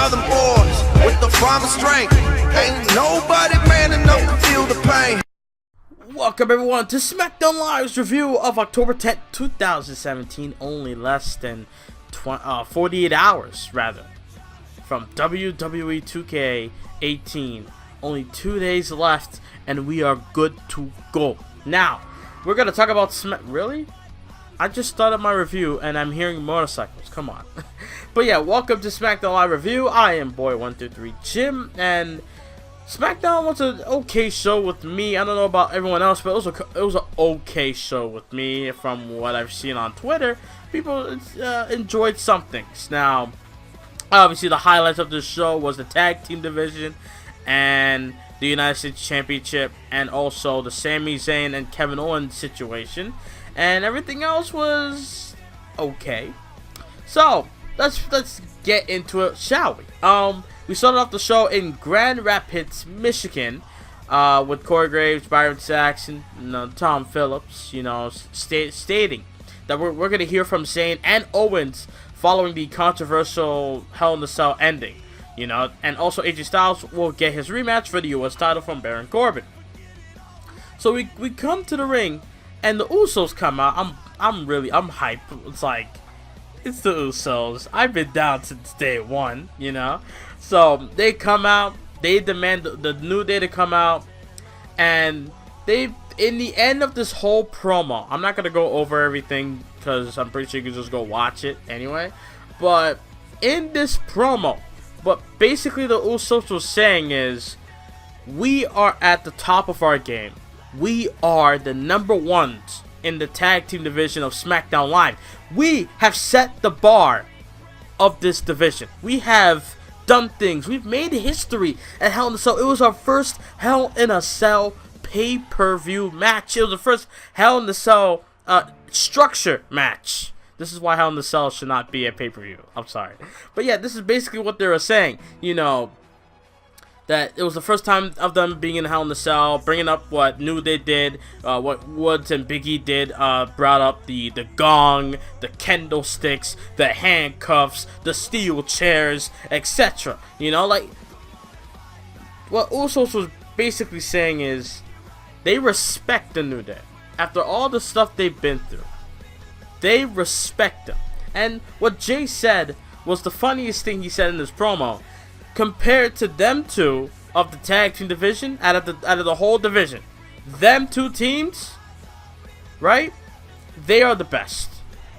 Southern boys with the promised strength. Ain't nobody man enough to feel the pain. Welcome everyone to SmackDownLive's review of October 10th, 2017. Only less than 48 hours, rather, from WWE 2K18. Only 2 days left, and we are good to go. Now, we're gonna talk about Really? I just started my review, and I'm hearing motorcycles. Come on. But yeah, welcome to SmackDown Live Review. I am Boy123 Jim, and SmackDown was an okay show with me. I don't know about everyone else, but it was an okay show with me. From what I've seen on Twitter, people enjoyed some things. Now, obviously, the highlights of this show was the tag team division and the United States Championship, and also the Sami Zayn and Kevin Owens situation, and everything else was okay. So let's get into it, shall we? We started off the show in Grand Rapids, Michigan, with Corey Graves, Byron Saxton, Tom Phillips, stating that we're gonna hear from Zayn and Owens following the controversial Hell in a Cell ending. And also AJ Styles will get his rematch for the U.S. title from Baron Corbin. So we come to the ring, and the Usos come out. I'm hyped. It's like, it's the Usos. I've been down since day one, So they come out. They demand the New Day to come out, and in the end of this whole promo, I'm not gonna go over everything because I'm pretty sure you can just go watch it anyway. But in this promo, what basically the Usos was saying is, we are at the top of our game. We are the number ones in the tag team division of SmackDown Live. We have set the bar of this division. We have done things. We've made history at Hell in a Cell. It was our first Hell in a Cell pay-per-view match. It was the first Hell in a Cell structure match. This is why Hell in a Cell should not be a pay-per-view. I'm sorry. But yeah, this is basically what they were saying. That it was the first time of them being in Hell in a Cell, bringing up what New Day did, what Woods and Big E did, brought up the gong, the kendo sticks, the handcuffs, the steel chairs, etc. Like, what Usos was basically saying is, they respect the New Day. After all the stuff they've been through, they respect them. And what Jay said was the funniest thing he said in this promo. Compared to them two of the tag team division, out of the whole division, them two teams, right? They are the best.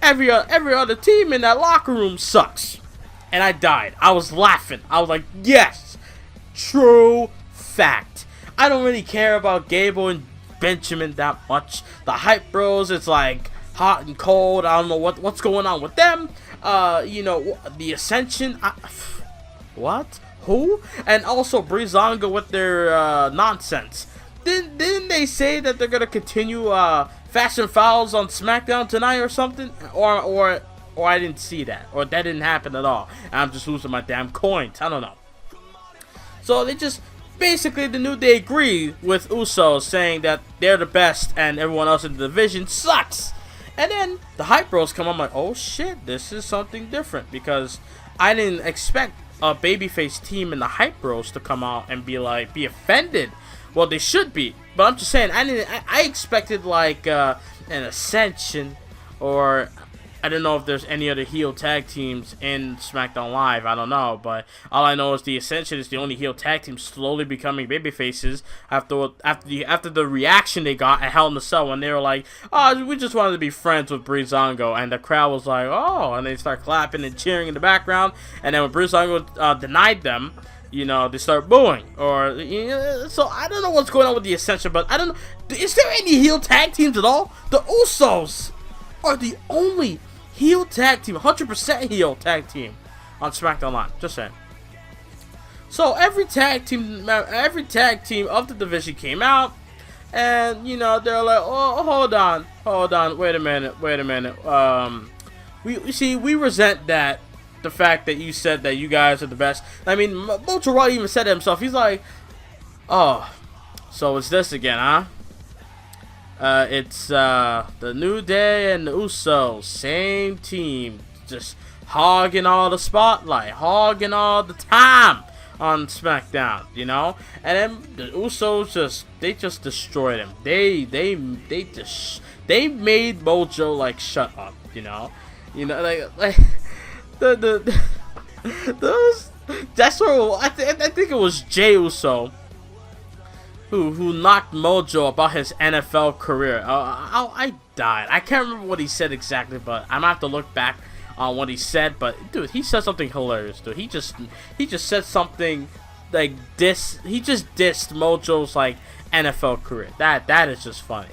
Every other team in that locker room sucks. And I died. I was laughing. I was like, yes, true fact. I don't really care about Gable and Benjamin that much. The Hype Bros, it's like hot and cold. I don't know what's going on with them. The Ascension. What? Who? And also Breezango with their nonsense. Didn't they say that they're gonna continue Fashion Fouls on SmackDown tonight or something? Or I didn't see that, or that didn't happen at all. I'm just losing my damn coins. I don't know. So they just basically, the New Day agree with Usos, saying that they're the best and everyone else in the division sucks. And then the Hype Bros come on, like, oh shit, this is something different, because I didn't expect a babyface team in the Hype Bros to come out and be offended. Well, they should be, but I'm just saying, I expected like an Ascension, or I don't know if there's any other heel tag teams in SmackDown Live. I don't know, but all I know is the Ascension is the only heel tag team slowly becoming babyfaces after the reaction they got at Hell in a Cell when they were like, oh, we just wanted to be friends with Breezango, and the crowd was like, oh, and they start clapping and cheering in the background, and then when Breezango denied them, they start booing, or so I don't know what's going on with the Ascension, but I don't know. Is there any heel tag teams at all? The Usos are the only heel tag team, 100% heel tag team on SmackDown Live. Just saying. So every tag team of the division came out, and they're like, oh, hold on, wait a minute. We resent that. The fact that you said that you guys are the best. I mean, Motorrad even said it himself. He's like, oh, so it's this again, huh? It's the New Day and the Usos, same team, just hogging all the spotlight, hogging all the time on SmackDown, you know. And then the Usos just destroyed him. They made Mojo like shut up, you know, like the those. That's where I think it was Jey Uso who knocked Mojo about his NFL career. I died. I can't remember what he said exactly, but I'm gonna have to look back on what he said. But dude, he said something hilarious, dude. He just said something like this. He just dissed Mojo's like NFL career. That is just funny.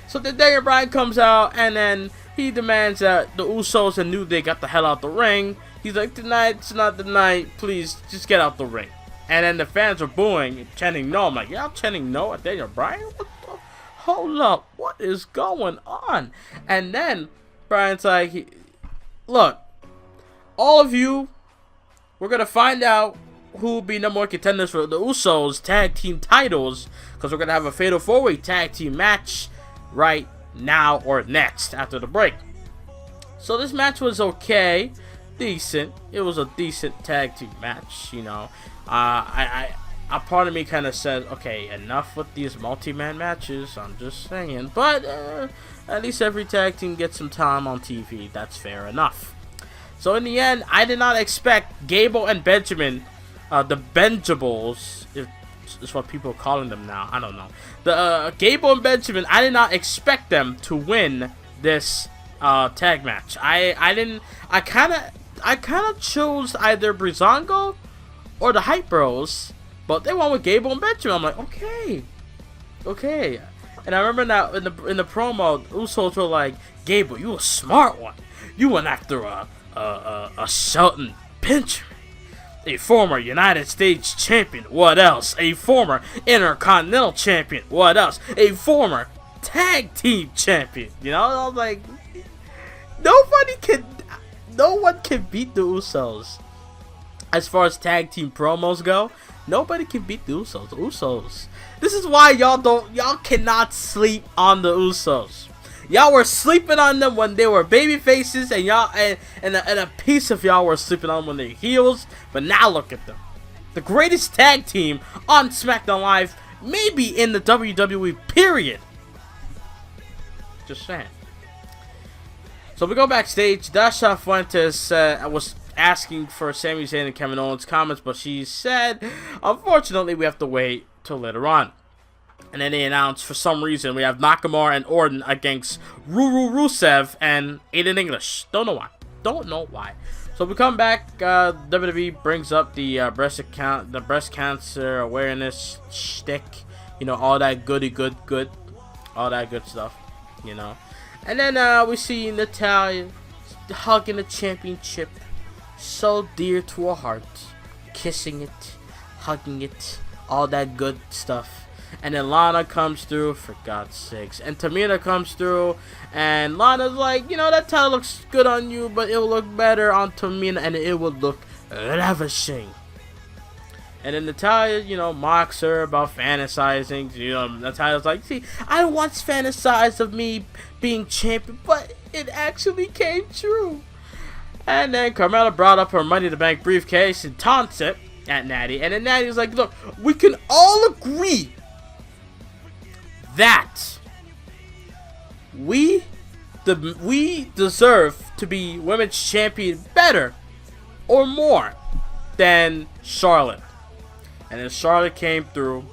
So then Daniel Bryan comes out and then he demands that the Usos and New Day got the hell out the ring. He's like, tonight's not the night. Please, just get out the ring. And then the fans are booing, chanting no. I'm like, y'all chanting no at Daniel Bryan? What the? Hold up. What is going on? And then Bryan's like, look, all of you, we're going to find out who will be number one contenders for the Usos tag team titles. Because we're going to have a fatal 4-way tag team match right now or next after the break. So this match was okay. Decent. It was a decent tag team match, you know. A part of me kind of said, okay, enough with these multi-man matches. I'm just saying, but at least every tag team gets some time on TV. That's fair enough. So in the end, I did not expect Gable and Benjamin, the Benjables, if is what people are calling them now. I don't know. The Gable and Benjamin, I did not expect them to win this tag match. I kind of chose either Breezango or the Hype Bros, but they went with Gable and Benjamin. I'm like, okay. And I remember now in the promo, Usos were like, Gable, you a smart one. You went after a Shelton Benjamin, a former United States champion. What else? A former Intercontinental champion. What else? A former tag team champion. You know, I was like, no one can beat the Usos. As far as tag team promos go, nobody can beat the Usos. The Usos. This is why y'all cannot sleep on the Usos. Y'all were sleeping on them when they were baby faces, and a piece of y'all were sleeping on them when they were heels. But now look at them. The greatest tag team on SmackDown Live, maybe in the WWE period. Just saying. So we go backstage. Dasha Fuentes was asking for Sami Zayn and Kevin Owens comments, but she said, unfortunately, we have to wait till later on. And then they announced, for some reason, we have Nakamura and Orton against Ruru Rusev and Aiden English. Don't know why. So we come back. WWE brings up the breast cancer awareness shtick. You know, all that good, all that good stuff. You know. And then we see Natalya hugging the championship, so dear to her heart, kissing it, hugging it, all that good stuff. And then Lana comes through, for God's sakes, and Tamina comes through, and Lana's like, you know, that title looks good on you, but it will look better on Tamina, and it will look ravishing. And then Natalya, you know, mocks her about fantasizing. You know, Natalya's like, see, I once fantasized of me being champion, but it actually came true. And then Carmella brought up her Money in the Bank briefcase and taunts it at Natty. And then Natty's like, look, we can all agree that we deserve to be women's champion better or more than Charlotte. And then Charlotte came through,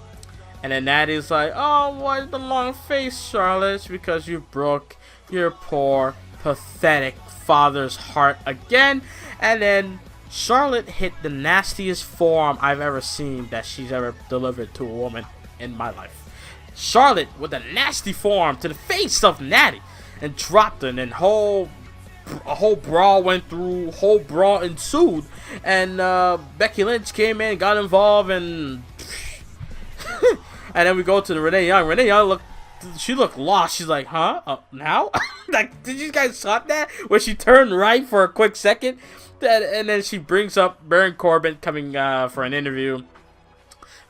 and then Natty's like, oh, why the long face, Charlotte? It's because you broke your poor, pathetic father's heart again. And then Charlotte hit the nastiest forearm I've ever seen that she's ever delivered to a woman in my life. Charlotte with a nasty forearm to the face of Natty and dropped her, and then a whole brawl went through, whole brawl ensued, and Becky Lynch came in, got involved, and and then we go to the Renee Young. Renee Young looked lost. She's like, huh? Now? Like, did you guys saw that? When she turned right for a quick second, and then she brings up Baron Corbin coming for an interview.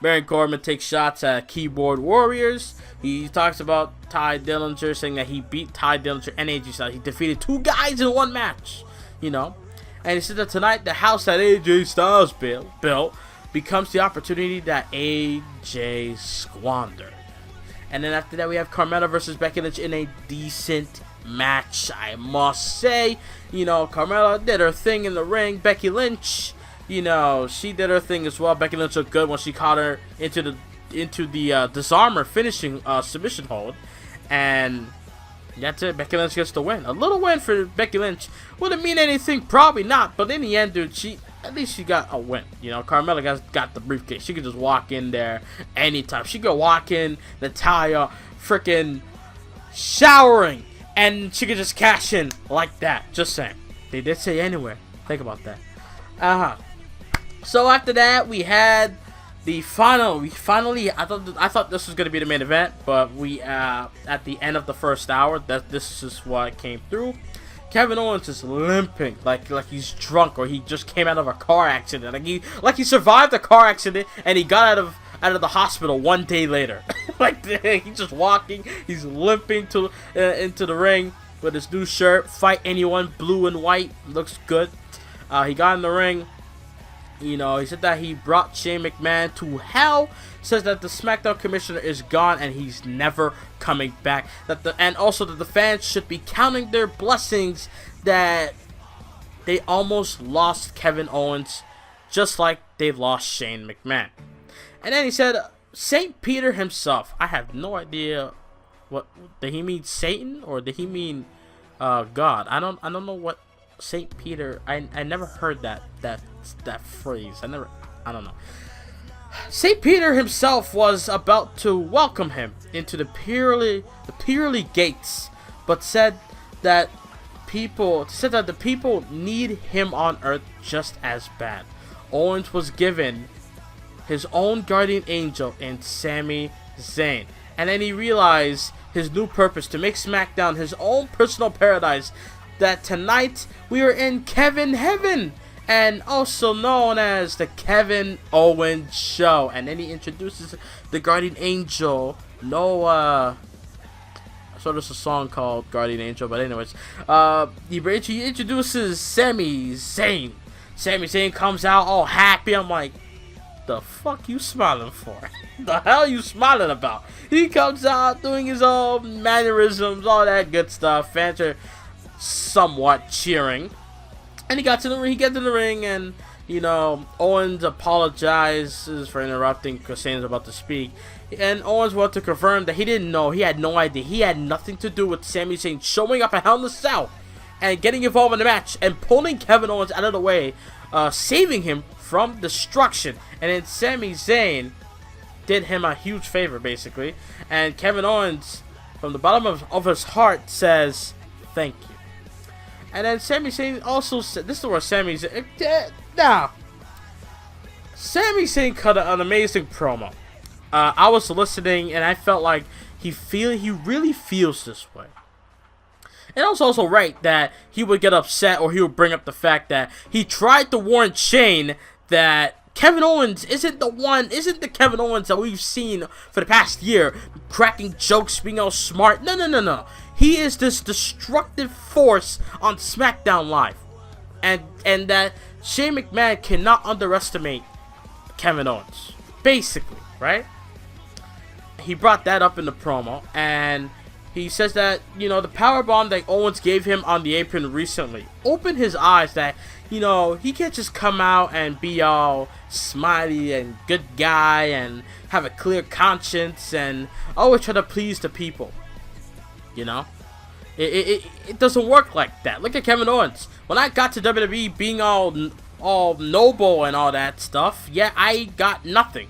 Baron Corbin takes shots at Keyboard Warriors. He talks about Ty Dillinger, saying that he beat Ty Dillinger and AJ Styles. He defeated two guys in one match. you know. And he said that tonight, the house that AJ Styles built becomes the opportunity that AJ squandered. And then after that, we have Carmella versus Becky Lynch in a decent match, I must say. You know, Carmella did her thing in the ring. Becky Lynch, you know, she did her thing as well. Becky Lynch looked good when she caught her into the disarmer finishing submission hold. And that's it. Becky Lynch gets the win. A little win for Becky Lynch. Wouldn't mean anything, probably not. But in the end, dude, at least she got a win. You know, Carmella got the briefcase. She could just walk in there anytime. She could walk in, Natalya freaking showering, and she could just cash in like that. Just saying. They did say anywhere. Think about that. So after that, we had the final. I thought this was gonna be the main event, but we at the end of the first hour, this is what came through. Kevin Owens is limping like he's drunk, or he just came out of a car accident. Like he survived a car accident and he got out of the hospital 1 day later. Like he's just walking, he's limping into the ring with his new shirt. Fight anyone, blue and white, looks good. He got in the ring. You know, he said that he brought Shane McMahon to hell. Says that the SmackDown commissioner is gone and he's never coming back. And also that the fans should be counting their blessings that they almost lost Kevin Owens, just like they lost Shane McMahon. And then he said, St. Peter himself. I have no idea what did he mean, Satan, or did he mean God? I don't know what St. Peter. I never heard that phrase. I don't know. St. Peter himself was about to welcome him into the pearly gates, but said that the people need him on earth just as bad. Owens was given his own guardian angel in Sami Zayn, and then he realized his new purpose to make SmackDown his own personal paradise. That tonight we are in Kevin Heaven, and also known as the Kevin Owens Show. And then he introduces the Guardian Angel. So there's a song called Guardian Angel, but anyways, he introduces Sami Zayn. Sami Zayn comes out all happy. I'm like, the fuck you smiling for? The hell you smiling about? He comes out doing his own mannerisms, all that good stuff. Fans are somewhat cheering. And he gets in the ring, and you know, Owens apologizes for interrupting because Zayn's about to speak. And Owens wanted to confirm that he didn't know, he had no idea, he had nothing to do with Sami Zayn showing up at Hell in a Cell and getting involved in the match and pulling Kevin Owens out of the way, saving him from destruction. And then Sami Zayn did him a huge favor, basically. And Kevin Owens, from the bottom of his heart, says, thank you. And then Sami Zayn also said, this is where Sami Zayn, Sami Zayn cut an amazing promo. I was listening and I felt like he really feels this way. And I was also right that he would get upset, or he would bring up the fact that he tried to warn Shane that Kevin Owens isn't the Kevin Owens that we've seen for the past year, cracking jokes, being all smart. No. He is this destructive force on SmackDown Live. And that Shane McMahon cannot underestimate Kevin Owens. Basically, right? He brought that up in the promo, and he says that, you know, the powerbomb that Owens gave him on the apron recently opened his eyes that, you know, he can't just come out and be all smiley and good guy and have a clear conscience and always try to please the people. You know? It doesn't work like that. Look at Kevin Owens. When I got to WWE being all noble and all that stuff, yeah, I got nothing.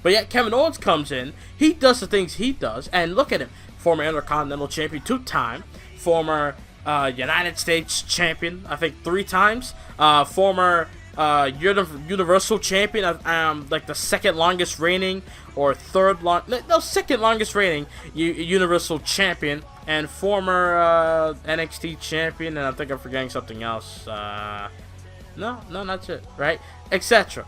But yet Kevin Owens comes in, he does the things he does, and look at him. Former Intercontinental Champion 2-time, former United States Champion, I think 3 times, former Universal Champion, like the second longest reigning, or second longest reigning Universal Champion, and former NXT Champion, and I think I'm forgetting something else. No, that's it, right? Etc.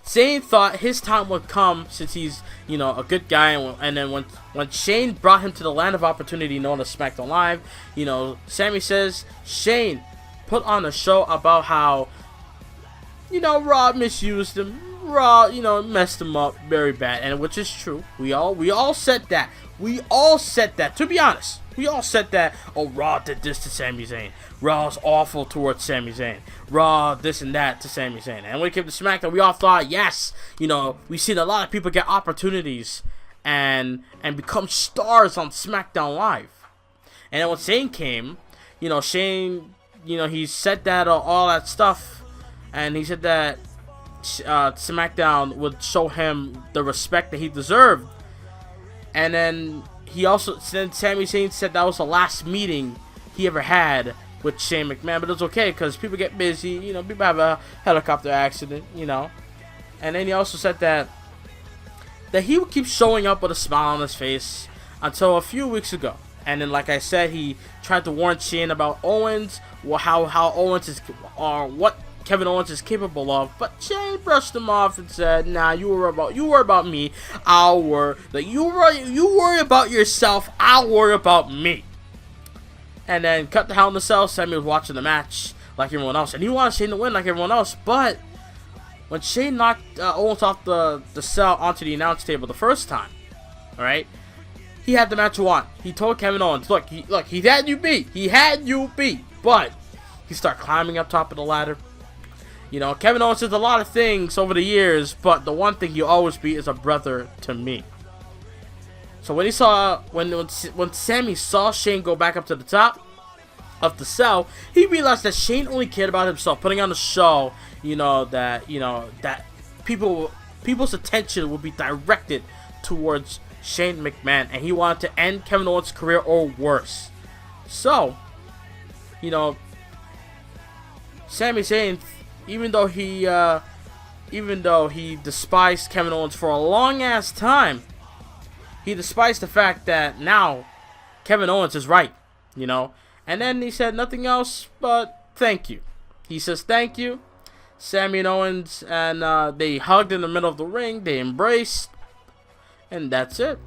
Zayn thought his time would come since he's, you know, a good guy, and then when Shane brought him to the land of opportunity known as SmackDown Live, you know, Sami says, Shane put on a show about how, you know, Raw misused him. Raw, you know, messed him up very bad, and which is true. We all said that. We all said that. To be honest, we all said that. Oh, Raw did this to Sami Zayn. Raw's awful towards Sami Zayn. Raw this and that to Sami Zayn. And when it came to SmackDown, we all thought, yes, you know, we've seen a lot of people get opportunities and become stars on SmackDown Live. And then when Zayn came, you know, Shane, you know, he said that all that stuff, and he said that SmackDown would show him the respect that he deserved. And then he also said, Sami Zayn said that was the last meeting he ever had with Shane McMahon, but it's okay because people get busy, you know, people have a helicopter accident, you know. And then he also said that he would keep showing up with a smile on his face until a few weeks ago. And then, like I said, he tried to warn Shane about Owens, how Owens is, or what Kevin Owens is capable of, but Shane brushed him off and said, "Nah, you worry about me. You worry about yourself. I'll worry about me." And then cut the Hell in the Cell. Sammy was watching the match like everyone else, and he wanted Shane to win like everyone else. But when Shane knocked Owens off the cell onto the announce table the first time, all right, he had the match won. He told Kevin Owens, "Look, he had you beat. He had you beat." But he started climbing up top of the ladder. You know, Kevin Owens does a lot of things over the years, but the one thing you always be is a brother to me. So when when Sammy saw Shane go back up to the top of the cell, he realized that Shane only cared about himself, putting on a show. That people's attention would be directed towards Shane McMahon, and he wanted to end Kevin Owens' career or worse. So, you know, Sami Zayn, even though he despised Kevin Owens for a long ass time, he despised the fact that now Kevin Owens is right, you know. And then he said nothing else but thank you. He says thank you, Sami and Owens, and they hugged in the middle of the ring. They embraced, and that's it.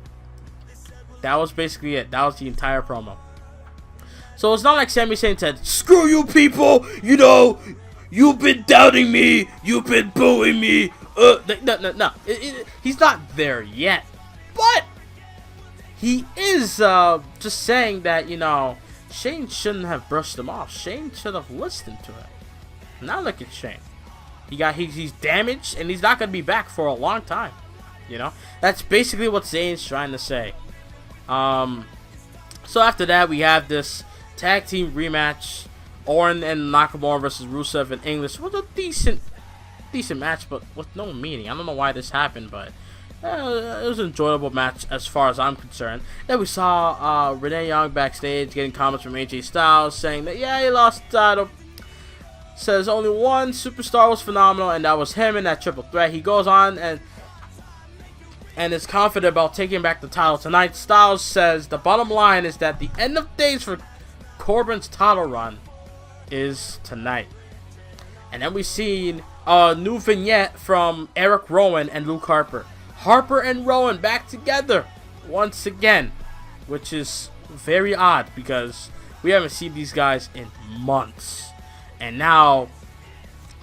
That was basically it. That was the entire promo. So it's not like Sami Zayn said, "Screw you people, you know, you've been doubting me, you've been booing me." No. He's not there yet. But he is just saying that, you know, Shane shouldn't have brushed him off. Shane should have listened to it. Now look at Shane. He's damaged, and he's not going to be back for a long time. You know? That's basically what Zayn's trying to say. So after that, we have this tag team rematch. Orton and Nakamura versus Rusev and English. It was a decent match, but with no meaning. I don't know why this happened, but it was an enjoyable match as far as I'm concerned. Then we saw Renee Young backstage getting comments from AJ Styles saying that, yeah, he lost the title. Says only one superstar was phenomenal, and that was him in that triple threat. He goes on and is confident about taking back the title tonight. Styles says the bottom line is that the end of days for Corbin's title run is tonight. And then we seen a new vignette from Eric Rowan and Luke Harper. Harper and Rowan back together once again, which is very odd because we haven't seen these guys in months. And now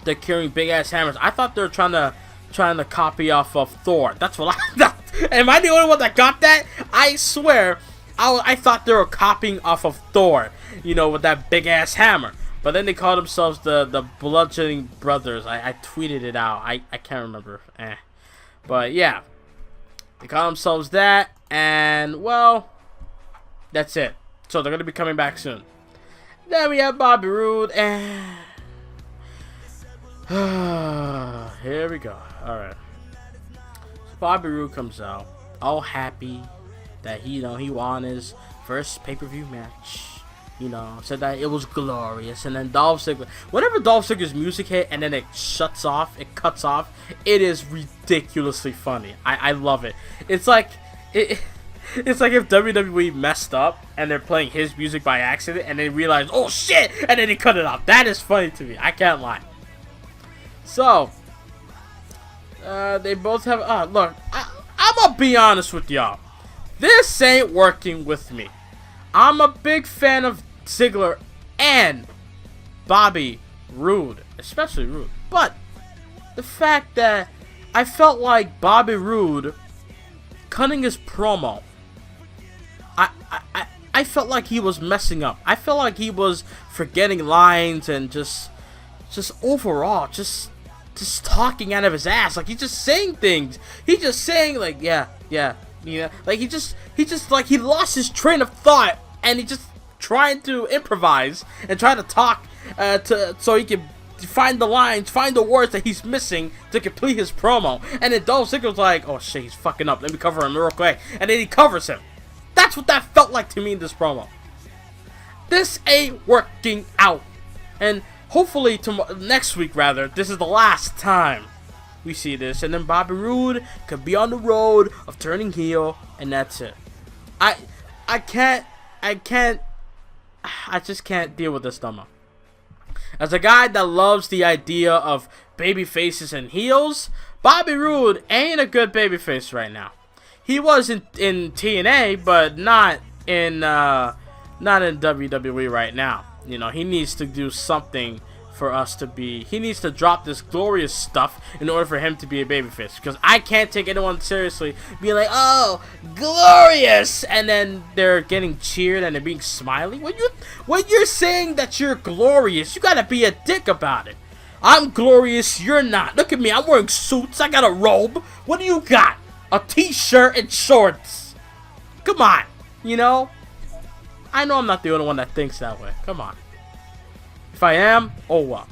they're carrying big ass hammers. I thought they were trying to copy off of Thor. That's what I thought. Am I the only one that got that? I swear, I thought they were copying off of Thor, you know, with that big ass hammer. But then they called themselves the Bludgeoning Brothers. I tweeted it out. I can't remember. But yeah, they call themselves that, and well, that's it. So they're gonna be coming back soon. Then we have Bobby Roode, and here we go. All right. So Bobby Roode comes out, all happy that he won his first pay-per-view match. You know, said that it was glorious, and then Dolph Ziggler. Whenever Dolph Ziggler's music hit and then it cuts off, it is ridiculously funny. I love it. It's like it's like if WWE messed up and they're playing his music by accident and they realize, oh shit, and then they cut it off. That is funny to me. I can't lie. So they both have. Look, I'm gonna be honest with y'all. This ain't working with me. I'm a big fan of Ziggler and Bobby Roode, especially Roode. But the fact that I felt like Bobby Roode cutting his promo, I felt like he was messing up. I felt like he was forgetting lines and just overall just talking out of his ass. Like he's just saying things. He's just saying like yeah. Like he just like he lost his train of thought and he just trying to improvise and try to talk so he can find the lines, find the words that he's missing to complete his promo. And then Dolph Ziggler's like, oh shit, he's fucking up. Let me cover him real quick. And then he covers him. That's what that felt like to me in this promo. This ain't working out. And hopefully next week, rather, this is the last time we see this. And then Bobby Roode could be on the road of turning heel. And that's it. I just can't deal with this no more. As a guy that loves the idea of baby faces and heels, Bobby Roode ain't a good babyface right now. He was in TNA, but not in WWE right now. You know, he needs to do something for us to be. He needs to drop this glorious stuff in order for him to be a babyface. Because I can't take anyone seriously being like, oh, glorious, and then they're getting cheered and they're being smiley. When you're saying that you're glorious, you gotta be a dick about it. I'm glorious, you're not. Look at me, I'm wearing suits, I got a robe. What do you got? A t-shirt and shorts. Come on, you know? I know I'm not the only one that thinks that way. Come on. If I am, oh well.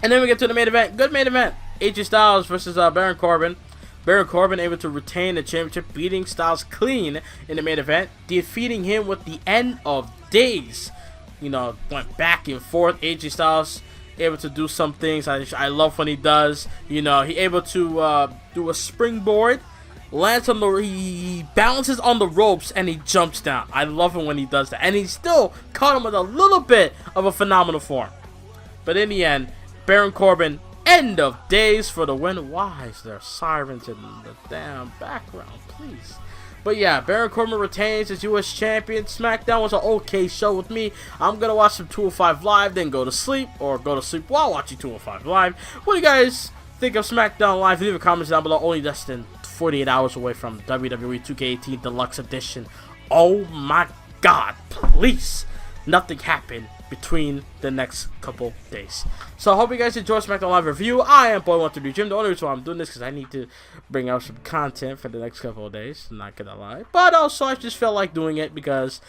And then we get to the main event. Good main event. AJ Styles versus Baron Corbin. Baron Corbin able to retain the championship, beating Styles clean in the main event, defeating him with the End of Days. You know, went back and forth. AJ Styles able to do some things I love when he does. You know, he able to do a springboard, lands on he balances on the ropes and he jumps down. I love him when he does that, and he still caught him with a little bit of a phenomenal form. But in the end, Baron Corbin, End of Days for the win. Why is there sirens in the damn background, please? But yeah, Baron Corbin retains as U.S. champion. SmackDown was an okay show with me. I'm gonna watch some 205 Live, then go to sleep, or go to sleep while watching 205 Live. What do you guys think of SmackDown Live? Leave a comment down below. Only less than 48 hours away from WWE 2K18 Deluxe Edition. Oh my god, please, nothing happened between the next couple days. So I hope you guys enjoyed SmackDown Live review. I am Boy123 Jim. The only reason why I'm doing this is because I need to bring out some content for the next couple of days, not gonna lie. But also I just felt like doing it because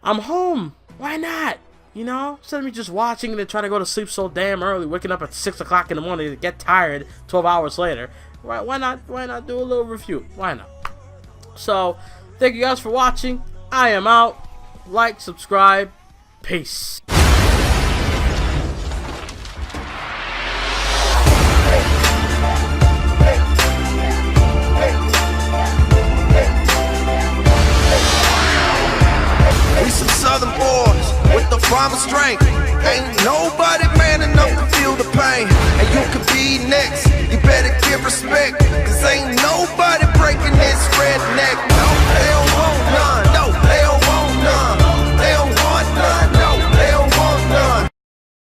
I'm home. Why not? You know, instead of me just watching and then trying to go to sleep so damn early, waking up at 6 o'clock in the morning to get tired 12 hours later. Why not do a little review? Why not? So, thank you guys for watching. I am out. Like, subscribe. Peace. We some southern boys with the farmer strength. Ain't nobody man enough to feel the pain. And you could be next. You better give respect, cause ain't nobody breaking this redneck.